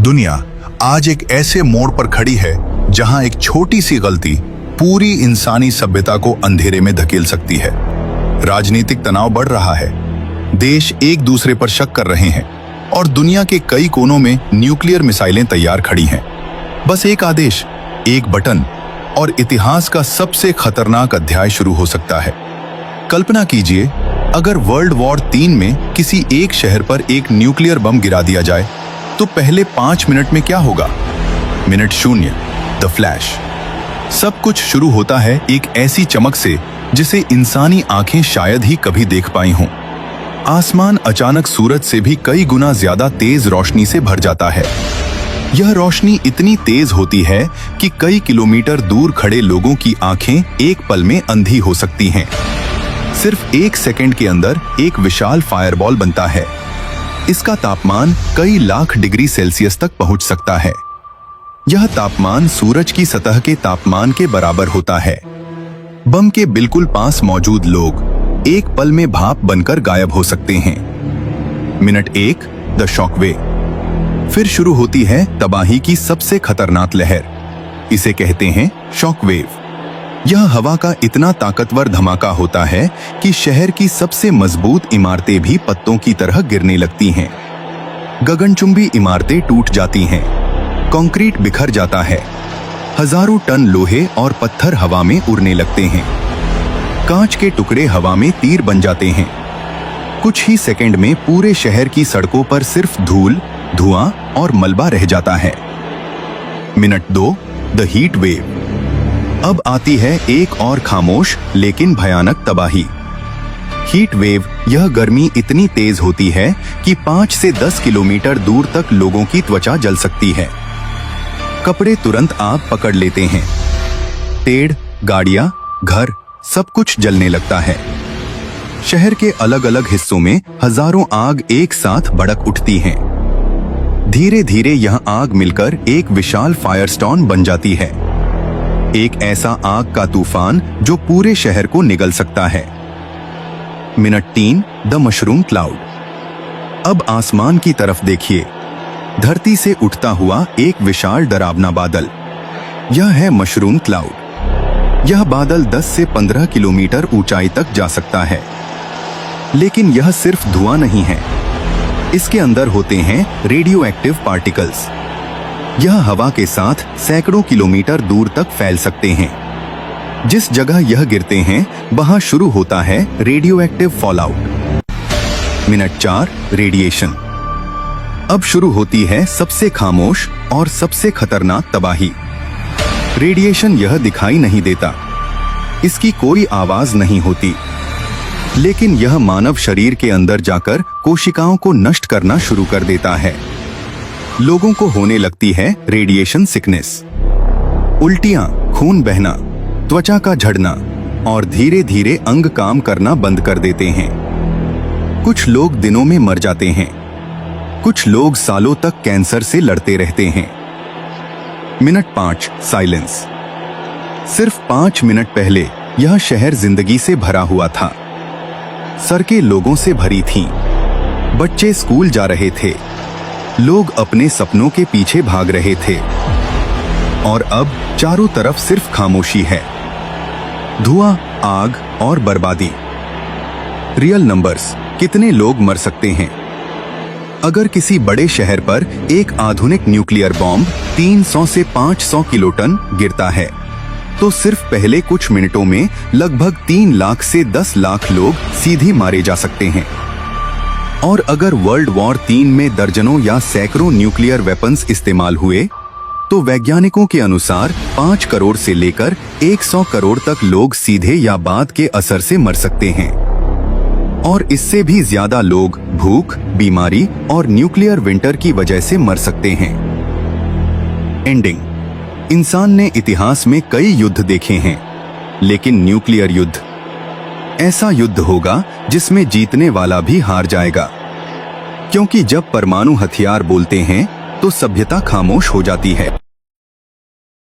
दुनिया आज एक ऐसे मोड़ पर खड़ी है जहां एक छोटी सी गलती पूरी इंसानी सभ्यता को अंधेरे में धकेल सकती है। राजनीतिक तनाव बढ़ रहा है, देश एक दूसरे पर शक कर रहे हैं और दुनिया के कई कोनों में न्यूक्लियर मिसाइलें तैयार खड़ी हैं। बस एक आदेश, एक बटन और इतिहास का सबसे खतरनाक अध्याय शुरू हो सकता है। कल्पना कीजिए, अगर वर्ल्ड वॉर 3 में किसी एक शहर पर एक न्यूक्लियर बम गिरा दिया जाए तो पहले 5 मिनट में क्या होगा? Minute 0, the flash. सब कुछ शुरू होता है एक ऐसी चमक से जिसे इंसानी आंखें शायद ही कभी देख पाई हों। आसमान अचानक सूरज से भी कई गुना ज्यादा तेज रोशनी से भर जाता है। यह रोशनी इतनी तेज होती है कि कई किलोमीटर दूर खड़े लोगों की आंखें एक पल में अंधी हो सकती हैं। सिर्फ 1 सेकंड के अंदर एक विशाल फायरबॉल बनता है। इसका तापमान कई लाख डिग्री सेल्सियस तक पहुंच सकता है। यह तापमान सूरज की सतह के तापमान के बराबर होता है। बम के बिल्कुल पास मौजूद लोग एक पल में भाप बनकर गायब हो सकते हैं। Minute 1, the shockwave. फिर शुरू होती है तबाही की सबसे खतरनाक लहर। इसे कहते हैं शॉकवेव। यह हवा का इतना ताकतवर धमाका होता है कि शहर की सबसे मजबूत इमारतें भी पत्तों की तरह गिरने लगती हैं। गगनचुंबी इमारतें टूट जाती हैं, कंक्रीट बिखर जाता है, हजारों टन लोहे और पत्थर हवा में उड़ने लगते हैं, कांच के टुकड़े हवा में तीर बन जाते हैं। कुछ ही सेकंड में पूरे शहर की सड़कों पर सिर्फ धूल, धुआं और मलबा रह जाता है। Minute 2, the heat wave. अब आती है एक और खामोश लेकिन भयानक तबाही। हीट वेव, यह गर्मी इतनी तेज होती है कि 5 से 10 किलोमीटर दूर तक लोगों की त्वचा जल सकती है। कपड़े तुरंत आग पकड़ लेते हैं। पेड़, गाड़ियां, घर, सब कुछ जलने लगता है। शहर के अलग अलग हिस्सों में हजारों आग एक साथ भड़क उठती हैं। धीरे धीरे यह आग मिलकर एक विशाल फायरस्टॉर्म बन जाती है, एक ऐसा आग का तूफान जो पूरे शहर को निगल सकता है। Minute 3, the mushroom cloud. अब आसमान की तरफ देखिए, धरती से उठता हुआ एक विशाल डरावना बादल। यह है मशरूम क्लाउड। यह बादल 10 से 15 किलोमीटर ऊंचाई तक जा सकता है। लेकिन यह सिर्फ धुआं नहीं है, इसके अंदर होते हैं रेडियो एक्टिव पार्टिकल्स। यह हवा के साथ सैकड़ों किलोमीटर दूर तक फैल सकते हैं। जिस जगह यह गिरते हैं वहां शुरू होता है radio active fallout. Minute 4, radiation. अब शुरू होती है सबसे खामोश और सबसे खतरनाक तबाही। रेडिएशन यह दिखाई नहीं देता, इसकी कोई आवाज नहीं होती, लेकिन यह मानव शरीर के अंदर जाकर कोशिकाओं को नष्ट करना शुरू कर देता है। लोगों को होने लगती है रेडिएशन सिकनेस, उल्टियां, खून बहना, त्वचा का झड़ना और धीरे धीरे अंग काम करना बंद कर देते हैं। कुछ लोग दिनों में मर जाते हैं, कुछ लोग सालों तक कैंसर से लड़ते रहते हैं। Minute 5, silence. सिर्फ 5 मिनट पहले यह शहर जिंदगी से भरा हुआ था। सड़कें लोगों से भरी थीं, बच्चे स्कूल जा रहे थे, लोग अपने सपनों के पीछे भाग रहे थे। और अब चारों तरफ सिर्फ खामोशी है, धुआं, आग और बर्बादी। रियल नंबर्स, कितने लोग मर सकते हैं? अगर किसी बड़े शहर पर एक आधुनिक न्यूक्लियर बॉम्ब 300 से 500 किलोटन गिरता है तो सिर्फ पहले कुछ मिनटों में लगभग 3 लाख से 10 लाख लोग सीधे मारे जा सकते हैं। और अगर वर्ल्ड वॉर 3 में दर्जनों या सैकड़ों न्यूक्लियर वेपन्स इस्तेमाल हुए तो वैज्ञानिकों के अनुसार 5 करोड़ से लेकर 100 करोड़ तक लोग सीधे या बाद के असर से मर सकते हैं। और इससे भी ज्यादा लोग भूख, बीमारी और न्यूक्लियर विंटर की वजह से मर सकते हैं। एंडिंग। इंसान ने इतिहास में कई युद्ध देखे हैं, लेकिन न्यूक्लियर युद्ध ऐसा युद्ध होगा जिसमें जीतने वाला भी हार जाएगा। क्योंकि जब परमाणु हथियार बोलते हैं तो सभ्यता खामोश हो जाती है।